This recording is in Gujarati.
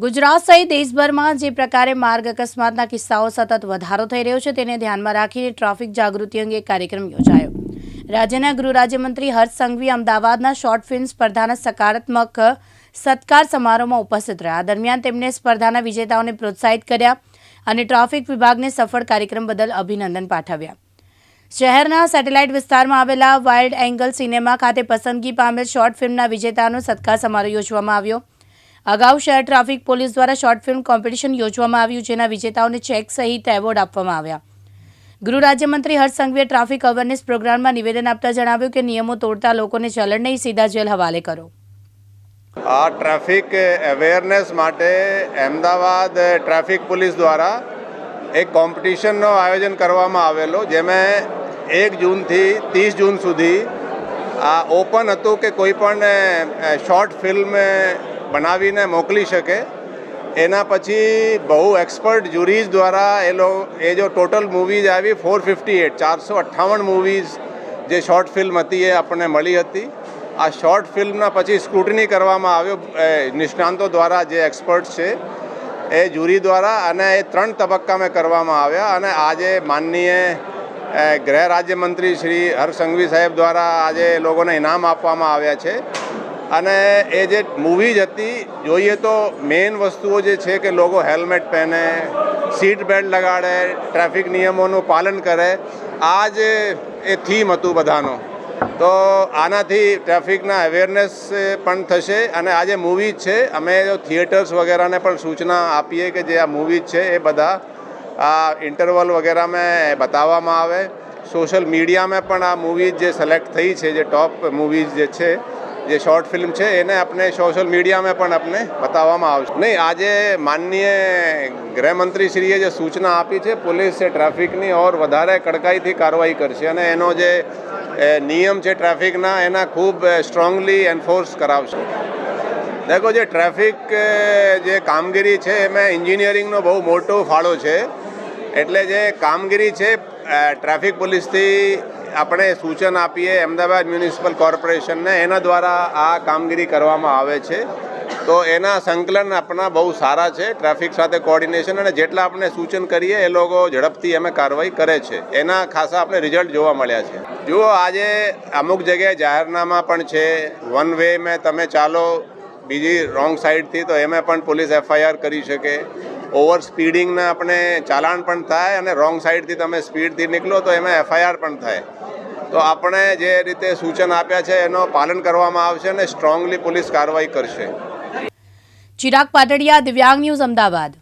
ગુજરાત સહિત દેશભરમાં જે પ્રકારે માર્ગ અકસ્માતના કિસ્સાઓ સતત વધારો થઈ રહ્યો છે તેને ધ્યાનમાં રાખીને ટ્રાફિક જાગૃતિ અંગે કાર્યક્રમ યોજાયો। રાજ્યના ગૃહ રાજ્યમંત્રી હર્ષ સંઘવી અમદાવાદના શોર્ટ ફિલ્મ સ્પર્ધાના સકારાત્મક સત્કાર સમારોહમાં ઉપસ્થિત રહ્યા। દરમિયાન તેમણે સ્પર્ધાના વિજેતાઓને પ્રોત્સાહિત કર્યા અને ટ્રાફિક વિભાગને સફળ કાર્યક્રમ બદલ અભિનંદન પાઠવ્યા। શહેરના સેટેલાઇટ વિસ્તારમાં આવેલા વાઇલ્ડ એંગલ સિનેમા ખાતે પસંદગી પામેલ શોર્ટ ફિલ્મના વિજેતાઓનો સત્કાર સમારોહ યોજવામાં આવ્યો। અગાઉ શહેર ટ્રાફિક પોલીસ દ્વારા શોર્ટ ફિલ્મ કોમ્પિટિશન યોજવામાં આવ્યું, જેના વિજેતાઓને ચેક સહિત એવોર્ડ આપવામાં આવ્યા। ગૃહ રાજ્યમંત્રી હર્ષ સંઘવીએ ટ્રાફિક અવેરનેસ પ્રોગ્રામમાં નિવેદન આપતા જણાવ્યું કે નિયમો તોડતા લોકોને ચલણ નહીં, સીધા જેલ હવાલે કરો। આ ટ્રાફિક અવેરનેસ માટે અમદાવાદ ટ્રાફિક પોલીસ દ્વારા એક કોમ્પિટિશનનો આયોજન કરવામાં આવેલો, જેમાં 1 જૂનથી 30 જૂન સુધી આ ઓપન હતું કે કોઈ પણ શોર્ટ ફિલ્મ બનાવીને મોકલી શકે। એના પછી બહુ એક્સપર્ટ જ્યુરીઝ દ્વારા એ જો ટોટલ મૂવીઝ આવી 458 મૂવીઝ જે શોર્ટ ફિલ્મ હતી એ આપણને મળી હતી। આ શોર્ટ ફિલ્મના પછી સ્ક્રુટની કરવામાં આવ્યો નિષ્ણાંતો દ્વારા, જે એક્સપર્ટ છે એ જ્યુરી દ્વારા, અને એ 3 તબક્કામાં કરવામાં આવ્યા। અને આજે માનનીય ગૃહ રાજ્યમંત્રી શ્રી હર્ષ સંઘવી સાહેબ દ્વારા આજે લોકોને ઇનામ આપવામાં આવ્યા છે। અને એ જે મૂવીઝ હતી, જોઈએ તો મેઇન વસ્તુઓ જે છે કે લોકો હેલ્મેટ પહેરે, સીટ બેલ્ટ લગાડે, ટ્રાફિક નિયમોનું પાલન કરે, આ જ એ થીમ હતું બધાનું। તો આનાથી ટ્રાફિકના અવેરનેસ પણ થશે। અને આ જે મૂવીઝ છે, અમે થિયેટર્સ વગેરેને પણ સૂચના આપીએ કે જે આ મૂવીઝ છે એ બધા આ ઇન્ટરવલ વગેરેમાં બતાવવામાં આવે। સોશિયલ મીડિયામાં પણ આ મૂવીઝ જે સિલેક્ટ થઈ છે, જે ટોપ મૂવીઝ જે છે, જે શોર્ટ ફિલ્મ છે, એને આપણે સોશિયલ મીડિયામાં પણ આપણે બતાવવામાં આવશે। નહીં, આજે માનનીય ગૃહમંત્રીશ્રીએ જે સૂચના આપી છે, પોલીસ છે ટ્રાફિકની ઓર વધારે કડકાઈથી કાર્યવાહી કરશે અને એનો જે નિયમ છે ટ્રાફિકના એના ખૂબ સ્ટ્રોંગલી એન્ફોર્સ કરાવશે। દેખો, જે ટ્રાફિક જે કામગીરી છે એમાં એન્જિનિયરિંગનો બહુ મોટો ફાળો છે। એટલે જે કામગીરી છે ટ્રાફિક પોલીસથી આપણે સૂચન આપીએ અમદાવાદ મ્યુનિસિપલ કોર્પોરેશનને, એના દ્વારા આ કામગીરી કરવામાં આવે છે। તો એના સંકલન આપણા બહુ સારા છે, ટ્રાફિક સાથે કોર્ડિનેશન, અને જેટલા આપણે સૂચન કરીએ એ લોકો ઝડપથી અમે કાર્યવાહી કરે છે। એના ખાસા આપણે રિઝલ્ટ જોવા મળ્યા છે। જુઓ, આજે અમુક જગ્યાએ જાહેરનામા પણ છે, વન વેમાં તમે ચાલો બીજી રોંગ સાઈડથી, તો એમાં પણ પોલીસ FIR કરી શકે। ઓવર સ્પીડિંગના આપણે ચાલાણ પણ થાય, અને રોંગ સાઈડથી તમે સ્પીડથી નીકળો તો એમાં FIR પણ થાય। તો આપણે જે રીતે સૂચન આપ્યા છે એનો પાલન કરવામાં આવશે અને સ્ટ્રોંગલી પોલીસ કાર્યવાહી કરશે। ચિરાગ પાટડિયા, દિવ્યાંગ ન્યૂઝ, અમદાવાદ।